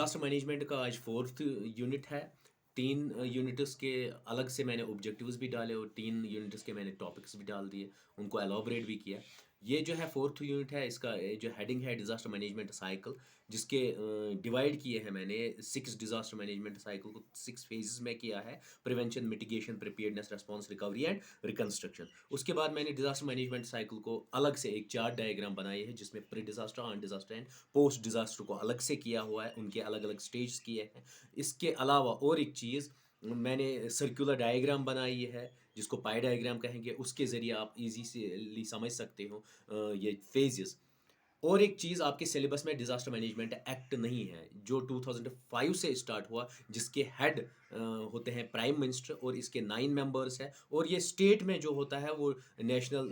Disaster management का आज fourth unit है। 3 यूनिट्स के अलग से मैंने ऑब्जेक्टिव्स भी डाले और 3 यूनिट्स के मैंने टॉपिक्स भी डाल दिए, उनको एलॉबरेट भी किया। ये जो है फोर्थ यूनिट है, इसका जो हेडिंग है डिज़ास्टर मैनेजमेंट साइकिल, जिसके डिवाइड किए हैं मैंने 6 डिज़ास्टर मैनेजमेंट साइकिल को 6 फेजेस में किया है। Prevention, mitigation, preparedness, response, recovery and reconstruction. उसके बाद मैंने डिज़ास्टर मैनेजमेंट साइकिल को अलग से एक चार्ट डायग्राम बनाई है, जिसमें pre disaster, on disaster and post disaster को अलग से किया हुआ है, उनके अलग अलग स्टेज किए हैं। इसके अलावा और एक चीज़, मैंने सर्कुलर डायग्राम बनाई है, जिसको पाई डायग्राम कहेंगे। उसके ज़रिए आप इजी से समझ सकते हो ये फेजेस। और एक चीज़, आपके सिलेबस में डिज़ास्टर मैनेजमेंट एक्ट नहीं है, जो 2005 से स्टार्ट हुआ, जिसके हेड होते हैं प्राइम मिनिस्टर और इसके 9 मेंबर्स हैं। और ये स्टेट में जो होता है वो नेशनल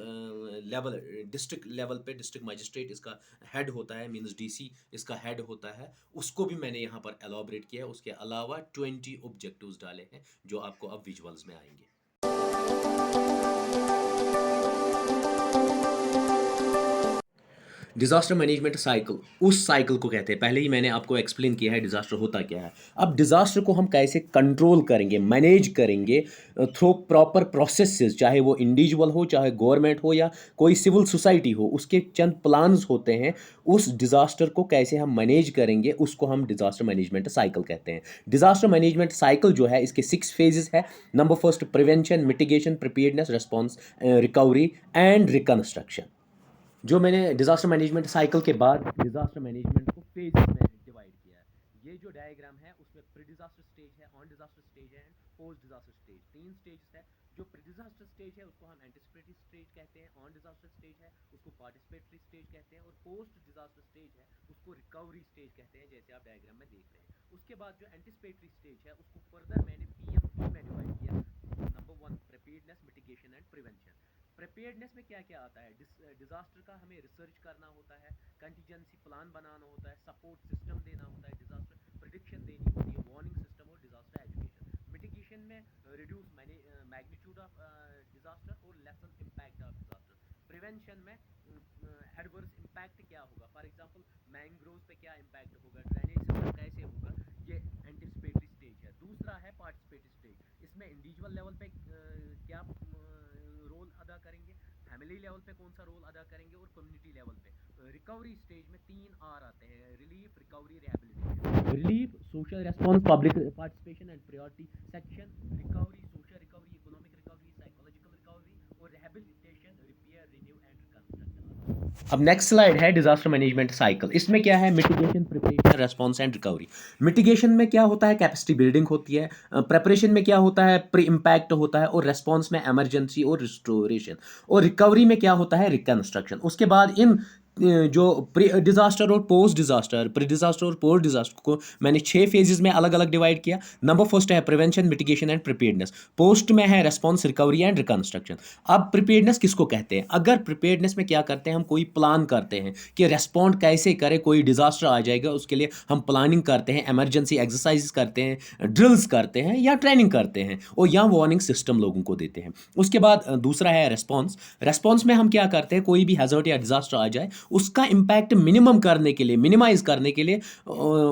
लेवल, डिस्ट्रिक्ट लेवल पे डिस्ट्रिक्ट मजिस्ट्रेट इसका हेड होता है, मींस डीसी इसका हेड होता है। उसको भी मैंने यहाँ पर एलॉबरेट किया है। उसके अलावा 20 ऑब्जेक्टिव्स डाले हैं, जो आपको अब विजुअल्स में आएंगे। डिज़ास्टर मैनेजमेंट साइकिल, उस साइकिल को कहते हैं, पहले ही मैंने आपको एक्सप्लेन किया है डिज़ास्टर होता क्या है। अब डिज़ास्टर को हम कैसे कंट्रोल करेंगे, मैनेज करेंगे थ्रू प्रॉपर प्रोसेसेस, चाहे वो इंडिविजुअल हो, चाहे गवर्नमेंट हो या कोई सिविल सोसाइटी हो, उसके चंद प्लान्स होते हैं। उस डिज़ास्टर को कैसे हम मैनेज करेंगे, उसको हम डिज़ास्टर मैनेजमेंट साइकिल कहते हैं। डिज़ास्टर मैनेजमेंट साइकिल जो है, इसके 6 फेजेस है। Number first, prevention, mitigation, preparedness, response, recovery and reconstruction. जो मैंने डिज़ास्टर मैनेजमेंट साइकिल के बाद डिज़ास्टर मैनेजमेंट को फेज में डिवाइड किया है। ये जो डायग्राम है, उसमें प्री डिज़ास्टर स्टेज है, ऑन डिज़ास्टर स्टेज है and post disaster stage, 3 stage है। जो प्री डिज़ास्टर स्टेज है उसको हम एंटिसिपेटरी स्टेज कहते हैं, ऑन डिज़ास्टर स्टेज है उसको पार्टिसिपेटरी स्टेज कहते हैं, और पोस्ट डिज़ास्टर स्टेज है उसको रिकवरी स्टेज कहते हैं, जैसे आप डायग्राम में देख रहे हैं। उसके बाद जो एंटिसिपेटरी स्टेज है उसको फर्दर मैंने PMP में डिवाइड किया। Number 1, preparedness, mitigation and prevention. Preparedness में क्या क्या आता है? डिज़ास्टर का हमें रिसर्च करना होता है, कंटीजेंसी प्लान बनाना होता है, सपोर्ट सिस्टम देना होता है, डिज़ास्टर प्रिडिक्शन देनी होती है, वार्निंग सिस्टम और डिज़ास्टर एजुकेशन। मिटिगेशन में रिड्यूस मैग्नीट्यूड ऑफ डिज़ास्टर और lesson impact of disaster. Prevention में एडवर्स इम्पैक्ट क्या होगा, फॉर एग्जांपल मैंग्रोव्स पे क्या इम्पैक्ट होगा, ड्रेनेज सिस्टम कैसे होगा, ये एंटिसिपेटरी स्टेज है। दूसरा है पार्टिसिपेटरी स्टेज, इसमें इंडिविजुअल लेवल पे क्या रोल अदा करेंगे, फैमिली लेवल पे कौन सा रोल अदा करेंगे, और कम्युनिटी लेवल पे। रिकवरी स्टेज में 3 आर आते हैं, relief, recovery, rehabilitation. Relief, social response, public participation and priority section. Recovery, social recovery, economic recovery, psychological recovery, और rehabilitation, repair, renew and reconstruction. अब नेक्स्ट स्लाइड है डिजास्टर मैनेजमेंट साइकिल। इसमें क्या है? Mitigation, preparation, response and recovery. Mitigation में क्या होता है? कैपेसिटी बिल्डिंग होती है। प्रेपरेशन में क्या होता है? प्री इम्पैक्ट होता है। और रेस्पॉन्स में इमरजेंसी और रिस्टोरेशन। और रिकवरी में क्या होता है? रिकंस्ट्रक्शन। उसके बाद इन जो प्री डिज़ास्टर और पोस्ट डिज़ास्टर, प्री डिज़ास्टर और पोस्ट डिज़ास्टर को मैंने 6 फेजेस में अलग अलग डिवाइड किया। नंबर फर्स्ट है prevention, mitigation and preparedness. Post में है रेस्पॉन्स, रिकवरी एंड रिकंस्ट्रक्शन। अब प्रिपेयर्डनेस किसको कहते हैं? अगर प्रिपेयर्डनेस में क्या करते हैं, हम कोई प्लान करते हैं कि रेस्पॉन्ड कैसे करें, कोई डिज़ास्टर आ जाएगा, उसके लिए हम प्लानिंग करते हैं, इमरजेंसी एक्सरसाइज करते हैं, ड्रिल्स करते हैं या ट्रेनिंग करते हैं, और या वार्निंग सिस्टम लोगों को देते हैं। उसके बाद दूसरा है रेस्पॉन्स। रेस्पॉन्स में हम क्या करते हैं? कोई भी हैजर्ड या डिज़ास्टर आ जाए, उसका इम्पैक्ट मिनिमम करने के लिए, मिनिमाइज करने के लिए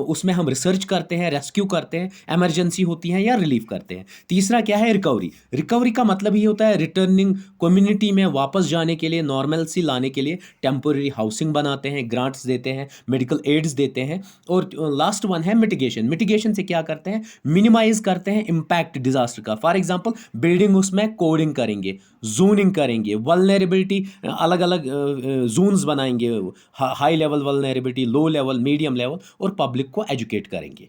उसमें हम रिसर्च करते हैं, रेस्क्यू करते हैं, इमरजेंसी होती है या रिलीफ करते हैं। तीसरा क्या है? रिकवरी। रिकवरी का मतलब ही होता है रिटर्निंग, कम्युनिटी में वापस जाने के लिए, नॉर्मलसी लाने के लिए टेम्पोररी हाउसिंग बनाते हैं, ग्रांट्स देते हैं, मेडिकल एड्स देते हैं। और लास्ट वन है मिटिगेशन। मिटिगेशन से क्या करते हैं? मिनिमाइज करते हैं इम्पैक्ट डिजास्टर का। फॉर एग्जांपल बिल्डिंग, उसमें कोडिंग करेंगे, जोनिंग करेंगे, वल्नरेबिलिटी अलग अलग जोन्स बनाएंगे, high level vulnerability, low level, medium level, और पब्लिक को एजुकेट करेंगे।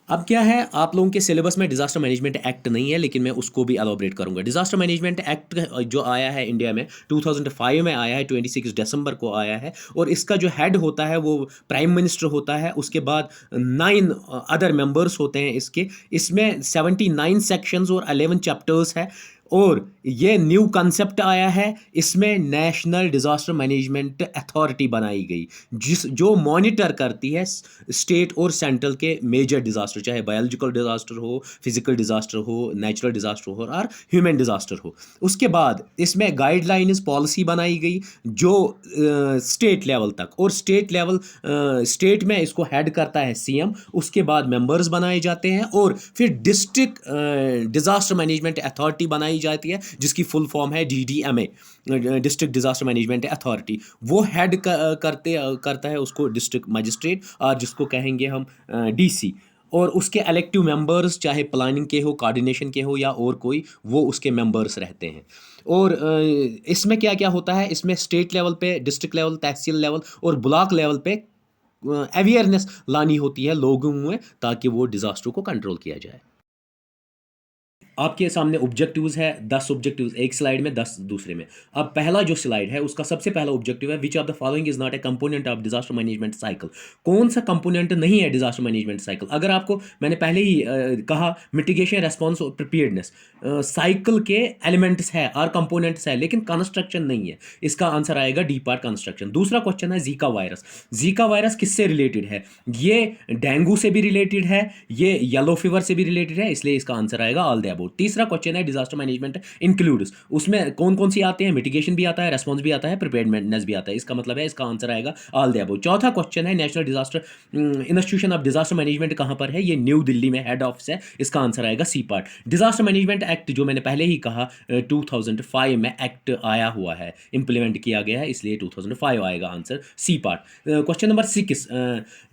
अब क्या है, आप लोगों के सिलेबस में डिज़ास्टर मैनेजमेंट एक्ट नहीं है, लेकिन मैं उसको भी एलोबरेट करूंगा। डिज़ास्टर मैनेजमेंट एक्ट जो आया है इंडिया में 2005 में आया है, 26 दिसंबर को आया है। और इसका जो हेड होता है वो प्राइम मिनिस्टर होता है। उसके बाद 9 अदर मेंबर्स होते हैं इसके। इसमें 79 सेक्शंस और 11 चैप्टर्स है। और ये न्यू कंसेप्ट आया है, इसमें नेशनल डिज़ास्टर मैनेजमेंट अथॉरिटी बनाई गई, जो मॉनिटर करती है स्टेट और सेंट्रल के मेजर डिज़ास्टर, चाहे बायोलॉजिकल डिज़ास्टर हो, फिजिकल डिज़ास्टर हो, नेचुरल डिज़ास्टर हो और ह्यूमन डिज़ास्टर हो। उसके बाद इसमें गाइडलाइंस पॉलिसी बनाई गई जो स्टेट लेवल तक, और स्टेट में इसको हेड करता है सीएम, उसके बाद मेंबर्स बनाए जाते हैं और फिर डिस्ट्रिक्ट डिज़ास्टर मैनेजमेंट अथॉरिटी बनाई जाती है, जिसकी फुल फॉर्म है DDMA, district disaster management authority. वो हेड करता है उसको डिस्ट्रिक्ट मजिस्ट्रेट, और जिसको कहेंगे हम डीसी, और उसके इलेक्टिव मेंबर्स चाहे प्लानिंग के हो, कोऑर्डिनेशन के हो या और कोई, वो उसके मेंबर्स रहते हैं। और इसमें क्या क्या होता है, इसमें स्टेट लेवल पे, डिस्ट्रिक्ट लेवल, तहसील लेवल और ब्लॉक लेवल पे अवेयरनेस लानी होती है लोगों में, ताकि वो डिज़ास्टर को कंट्रोल किया जाए। आपके सामने ऑब्जेक्टिव्स है, 10 ऑब्जेक्टिव्स एक स्लाइड में, 10 दूसरे में। अब पहला जो स्लाइड है उसका सबसे पहला ऑब्जेक्टिव है, which of the following is not a component of disaster management cycle. कौन सा कंपोनेंट नहीं है डिजास्टर मैनेजमेंट साइकिल? अगर आपको मैंने पहले ही कहा, मिटिगेशन, रेस्पॉन्स और प्रिपेयर्डनेस साइकिल के एलिमेंट्स है और कंपोनेंट्स है, लेकिन कंस्ट्रक्शन नहीं है। इसका आंसर आएगा डी पार्ट, कंस्ट्रक्शन। दूसरा क्वेश्चन है जीका वायरस। जीका वायरस किससे रिलेटेड है? ये डेंगू से भी रिलेटेड है, ये येलो फीवर से भी रिलेटेड है, इसलिए इसका आंसर आएगा ऑल द अबव। तीसरा क्वेश्चन है डिजास्टर मैनेजमेंट इंक्लूड्स, उसमें कौन कौन सी आते हैं? मिटिगेशन भी आता है, रेस्पॉन्स भी आता है, प्रिपेयर्डनेस भी आता है, इसका मतलब है इसका आंसर आएगा ऑल द अबव। चौथा क्वेश्चन है national disaster institution of disaster management कहां पर है? ये न्यू दिल्ली में हेड ऑफिस है, इसका आंसर आएगा C part. Disaster management act, जो मैंने पहले ही कहा 2005 में एक्ट आया हुआ है, इंप्लीमेंट किया गया है, इसलिए 2005 आएगा answer C part. Question number 6,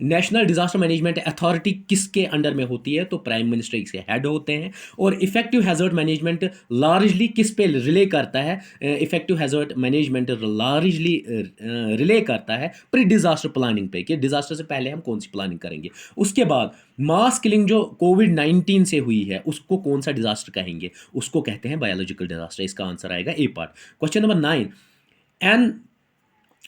national disaster management authority किसके अंडर में होती है? तो प्राइम मिनिस्टर इसके हेड होते हैं। और इफेक्टिव हैजर्ड मैनेजमेंट लार्जली किस पे रिले करता है? Effective hazard management largely relay करता है प्री डिजास्टर प्लानिंग पे, कि डिजास्टर से पहले हम कौन सी प्लानिंग करेंगे। उसके बाद मास किलिंग जो कोविड-19 से हुई है, उसको कौन सा डिजास्टर कहेंगे? उसको कहते हैं बायोलॉजिकल डिजास्टर, इसका आंसर आएगा A part. Question number 9, an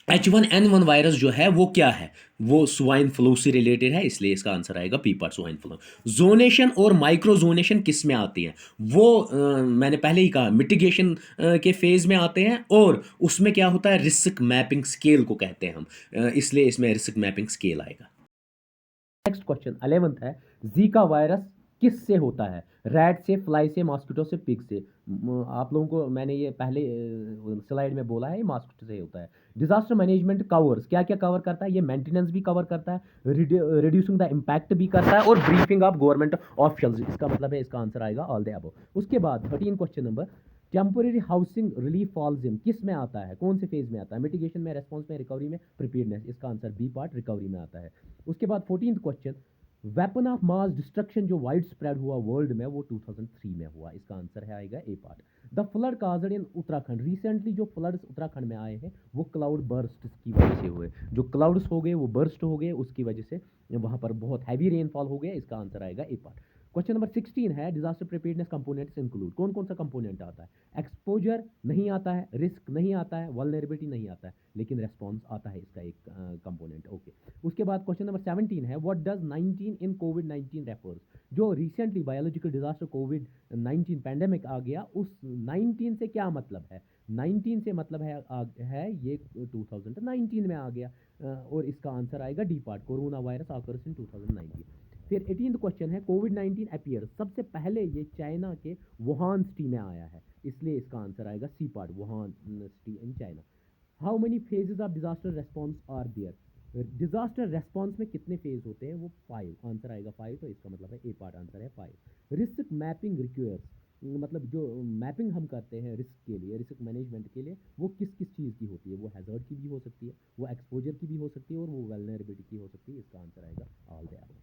H1N1 virus जो है वो क्या है? वो स्वाइन फ्लू से रिलेटेड है, इसलिए इसका आंसर आएगा P part, swine flu. Zonation और माइक्रो जोनेशन किस में आती है? वो मैंने पहले ही कहा, मिटिगेशन के फेज में आते हैं, और उसमें क्या होता है, रिस्क मैपिंग स्केल को कहते हैं हम, इसलिए इसमें रिस्क मैपिंग स्केल आएगा। नेक्स्ट क्वेश्चन 11th है, जीका वायरस किस से होता है? रैट से, फ्लाई से, मॉस्किटो से, पिग से? आप लोगों को मैंने ये पहले स्लाइड में बोला है, ये मॉस्किटो से होता है। डिजास्टर मैनेजमेंट कवर्स, क्या क्या कवर करता है? ये मेंटेनेंस भी कवर करता है, रिड्यूसिंग द इम्पैक्ट भी करता है, और ब्रीफिंग ऑफ गवर्नमेंट ऑफिशियल्स, इसका मतलब है इसका आंसर आएगा ऑल द अबव। उसके बाद 13 question number, temporary housing relief falls in किस में आता है? कौन से फेज में आता है? मिटिगेशन में, रेस्पॉन्स में, रिकवरी में, प्रिपेयर्डनेस? इसका आंसर बी पार्ट, रिकवरी में आता है। उसके बाद 14th question, weapon of mass destruction जो वाइड स्प्रेड हुआ वर्ल्ड में, वो 2003 में हुआ, इसका आंसर है आएगा A part. The flood caused in Uttarakhand, recently जो फ्लड्स उत्तराखंड में आए हैं वो क्लाउड बर्स्ट की वजह से हुए, जो क्लाउड्स हो गए वो बर्स्ट हो गए, उसकी वजह से वहां पर बहुत हैवी रेनफॉल हो गया, इसका आंसर आएगा ए पार्ट। क्वेश्चन नंबर 16 है, डिजास्टर प्रिपेयर्डनेस कंपोनेंट्स इंक्लूड, कौन कौन सा कंपोनेंट आता है? एक्सपोजर नहीं आता है, रिस्क नहीं आता है, वल्नरेबिलिटी नहीं आता है, लेकिन रेस्पॉन्स आता है इसका एक कंपोनेंट। ओके, उसके बाद क्वेश्चन नंबर 17 है, what does 19 in covid refers? जो रिसेंटली बायोलॉजिकल डिजास्टर कोविड-19 पैंडेमिक आ गया, उस 19 से क्या मतलब है? 19 से मतलब है ये 2019 में आ गया, और इसका आंसर आएगा D part, corona virus occurs in 2019। फिर 18th क्वेश्चन है, कोविड-19 अपीयर सबसे पहले ये चाइना के वुहान सिटी में आया है, इसलिए इसका आंसर आएगा C part, Wuhan city in China. How many phases of disaster response are there? Disaster response में कितने फेज होते हैं? वो 5, आंसर आएगा 5, तो इसका मतलब है ए पार्ट, आंसर है 5। रिस्क मैपिंग रिक्वायर्स, मतलब जो मैपिंग हम करते हैं रिस्क के लिए, रिस्क मैनेजमेंट के लिए, वो किस किस चीज़ की होती है? वो हैजर्ड की भी हो सकती है, वो एक्सपोजर की भी हो सकती है, और वो वेलनरेबिलिटी की हो सकती है, इसका आंसर आएगा ऑल द अबव।